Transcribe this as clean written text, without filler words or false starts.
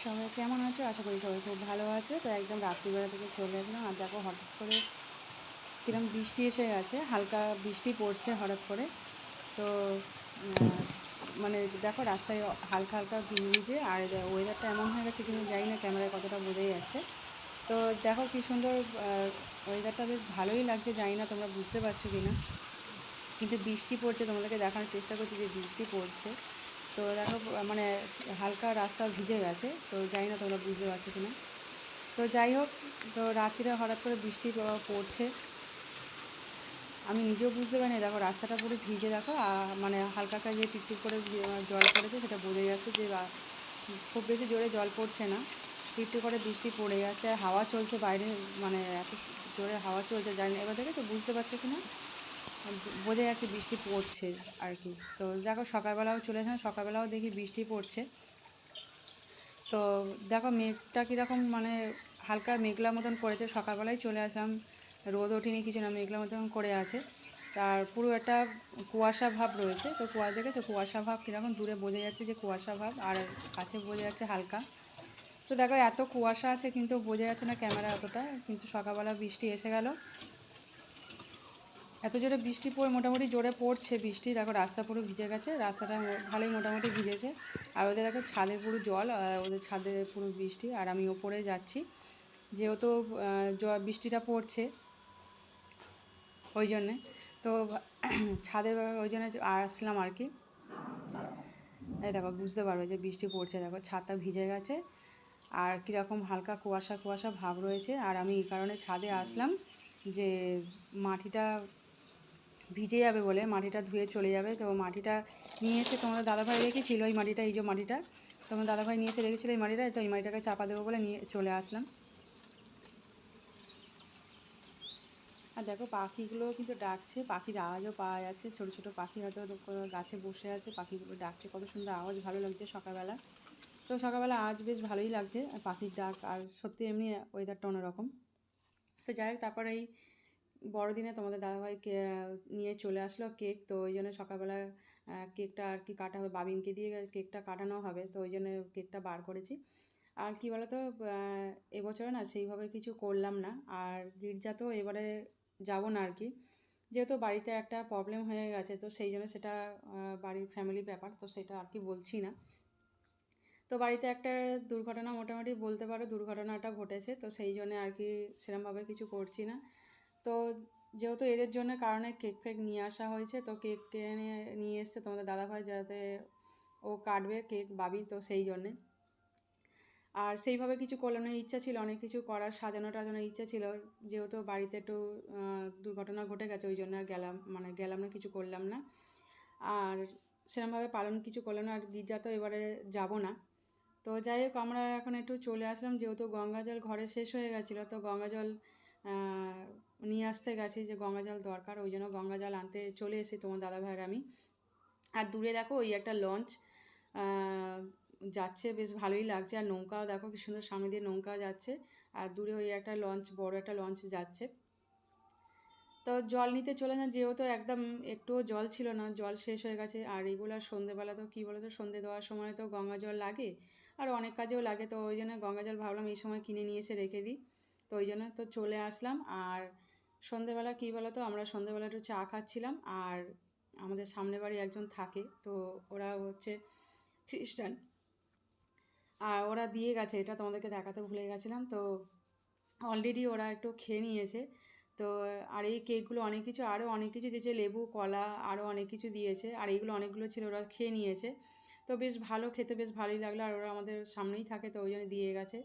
সবাই কেমন আছো? আশা করি সবাই খুব ভালো আছে। তো একদম রাত্রিবেলা থেকে চলে আসলাম। আর দেখো হঠাৎ করে কিরম বৃষ্টি এসে গেছে, হালকা বৃষ্টি পড়ছে হঠাৎ করে। তো মানে দেখো রাস্তায় হালকা হালকা ভিজে ভিজে, আর ওয়েদারটা এমন হয়ে গেছে কিন্তু জানি না ক্যামেরায় কতটা বোঝাই যাচ্ছে। তো দেখো কি সুন্দর ওয়েদারটা, বেশ ভালোই লাগছে, জানি না তোমরা বুঝতে পারছো কি না। কিন্তু বৃষ্টি পড়ছে, তোমাদেরকে দেখানোর চেষ্টা করছি যে বৃষ্টি পড়ছে। তো দেখো মানে হালকা রাস্তা ভিজে গেছে, তো জানি না তোমরা বুঝতে পারছো কি না। তো যাই হোক, তো রাত্রিরে হঠাৎ করে বৃষ্টি পড়ছে, আমি নিজেও বুঝতে পারিনি। দেখো রাস্তাটা পুরো ভিজে, দেখো মানে হালকা হালকা যে টিপটিপ করে জল পড়েছে সেটা বোঝা যাচ্ছে যে খুব বেশি জোরে জল পড়ছে না, টিপটিপ করে বৃষ্টি পড়ে যাচ্ছে। আর হাওয়া চলছে বাইরে, মানে এত জোরে হাওয়া চলছে, জানি না এবার দেখেছো, বুঝতে পারছো কি না। বোঝা যাচ্ছে বৃষ্টি পড়ছে আর কি। তো দেখো সকালবেলাও চলে আসলাম, সকালবেলাও দেখি বৃষ্টি পড়ছে। তো দেখো মেঘটা কীরকম, মানে হালকা মেঘলা মতন করেছে। সকালবেলায় চলে আসলাম, রোদ ওঠেনি কিছু না, মেঘলা মতন করে আছে। তার পুরো একটা কুয়াশা ভাব রয়েছে। তো দেখেছো কুয়াশা ভাব কীরকম, দূরে বোঝা যাচ্ছে যে কুয়াশা ভাব, আর কাছে বোঝা যাচ্ছে হালকা। তো দেখো এত কুয়াশা আছে কিন্তু বোঝা যাচ্ছে না ক্যামেরা অতটা, কিন্তু সকালবেলা বৃষ্টি এসে গেল। এত জোরে বৃষ্টি পড়ে, মোটামুটি জোরে পড়ছে বৃষ্টি। দেখো রাস্তা পুরো ভিজে গেছে, রাস্তাটা ভালোই মোটামুটি ভিজেছে। আর ওদের দেখো ছাদে পুরো জল, ওদের ছাদে পুরো বৃষ্টি, আর আমি ওপরে যাচ্ছি যেহেতু বৃষ্টিটা পড়ছে ওই জন্যে। তো ছাদে ওই জন্য আসলাম আর কি। এই দেখো বুঝতে পারবে যে বৃষ্টি পড়ছে, দেখো ছাদটা ভিজে গেছে আর কীরকম হালকা কুয়াশা কুয়াশা ভাব রয়েছে। আর আমি এই কারণে ছাদে আসলাম যে মাটিটা ভিজে যাবে বলে, মাটিটা ধুয়ে চলে যাবে। তো মাটিটা নিয়ে এসে তোমাদের দাদাভাই রেখেছিল, এই মাটিটা, এই যে মাটিটা তোমার দাদাভাই নিয়ে এসে রেখেছিলো এই মাটিটা, তো এই মাটিটাকে চাপা দেবো বলে নিয়ে চলে আসলাম। আর দেখো পাখিগুলো কিন্তু ডাকছে, পাখির আওয়াজও পাওয়া যাচ্ছে, ছোটো ছোটো পাখি হয়তো গাছে বসে আছে, পাখিগুলো ডাকছে, কত সুন্দর আওয়াজ, ভালো লাগছে সকালবেলা। তো সকালবেলা আওয়াজ বেশ ভালোই লাগছে পাখির ডাক, আর সত্যি এমনি ওয়েদারটা অন্যরকম। তো যাই হোক, তারপর এই বড়দিনে তোমাদের দাদাভাইকে নিয়ে চলে আসলো কেক, তো ওই জন্য সকালবেলা কেকটা আর কি কাটা হবে, বাবিনকে দিয়ে কেকটা কাটানো হবে, তো ওই জন্য কেকটা বার করেছি। আর কি বলতো, এবছরে না সেইভাবে কিছু করলাম না, আর গির্জা তো এবারে যাব না আর কি, যেহেতু বাড়িতে একটা প্রবলেম হয়ে গেছে, তো সেই জন্য সেটা বাড়ির ফ্যামিলি ব্যাপার, তো সেটা আর কি বলছি না। তো বাড়িতে একটা দুর্ঘটনা, মোটামুটি বলতে পারো দুর্ঘটনাটা ঘটেছে, তো সেই জন্য আর কি সেরকমভাবে কিছু করছি না। তো যেহেতু এদের জন্য কারণে কেক ফেক নিয়ে আসা হয়েছে, তো কেক কিনে নিয়ে এসছে তোমাদের দাদাভাই, যাতে ও কাটবে কেক বাবি, তো সেই জন্যে। আর সেইভাবে কিছু করলাম না, ইচ্ছা ছিল অনেক কিছু করার, সাজানো টাজানোর ইচ্ছা ছিল, যেহেতু বাড়িতে একটু দুর্ঘটনা ঘটে গেছে, ওই জন্য আর গেলাম না, কিছু করলাম না। আর সেরকমভাবে পালন কিছু করলাম না, আর গির্জা তো এবারে যাব না। তো যাই হোক, আমরা এখন একটু চলে আসলাম, যেহেতু গঙ্গা জল ঘরে শেষ হয়ে গেছিলো, তো গঙ্গা জল নিয়ে আসতে গেছি, যে গঙ্গা জল দরকার, ওই জন্য গঙ্গা জল আনতে চলে এসেছি তোমার দাদাভাইয়ের আমি। আর দূরে দেখো ওই একটা লঞ্চ যাচ্ছে, বেশ ভালোই লাগছে। আর নৌকাও দেখো কি সুন্দর, সামনে দিয়ে নৌকা যাচ্ছে, আর দূরে ওই একটা লঞ্চ, বড় একটা লঞ্চ যাচ্ছে। তো জল নিতে চলে যান, যেহেতু একদম একটুও জল ছিল না, জল শেষ হয়ে গেছে। আর রেগুলার সন্ধেবেলা তো কী বলো তো, সন্ধে দেওয়ার সময় তো গঙ্গা জল লাগে, আর অনেক কাজেও লাগে, তো ওই জন্য গঙ্গা জল ভাবলাম এই সময় কিনে নিয়ে এসে রেখে দিই, তো ওই জন্য তো চলে আসলাম। আর সন্ধেবেলা কী বলো তো, আমরা সন্ধেবেলা একটু চা খাচ্ছিলাম, আর আমাদের সামনে বাড়ি একজন থাকে, তো ওরা হচ্ছে খ্রিস্টান, আর ওরা দিয়ে গেছে, এটা তোমাদেরকে দেখাতে ভুলে গেছিলাম। তো অলরেডি ওরা একটু খেয়ে নিয়েছে। তো আর এই কেকগুলো অনেক কিছু, আরও অনেক কিছু দিয়েছে, লেবু, কলা, আরও অনেক কিছু দিয়েছে, আর এইগুলো অনেকগুলো ছিল, ওরা খেয়ে নিয়েছে। তো বেশ ভালো, খেতে বেশ ভালোই লাগলো, আর ওরা আমাদের সামনেই থাকে, তো ওই জন্য দিয়ে গেছে।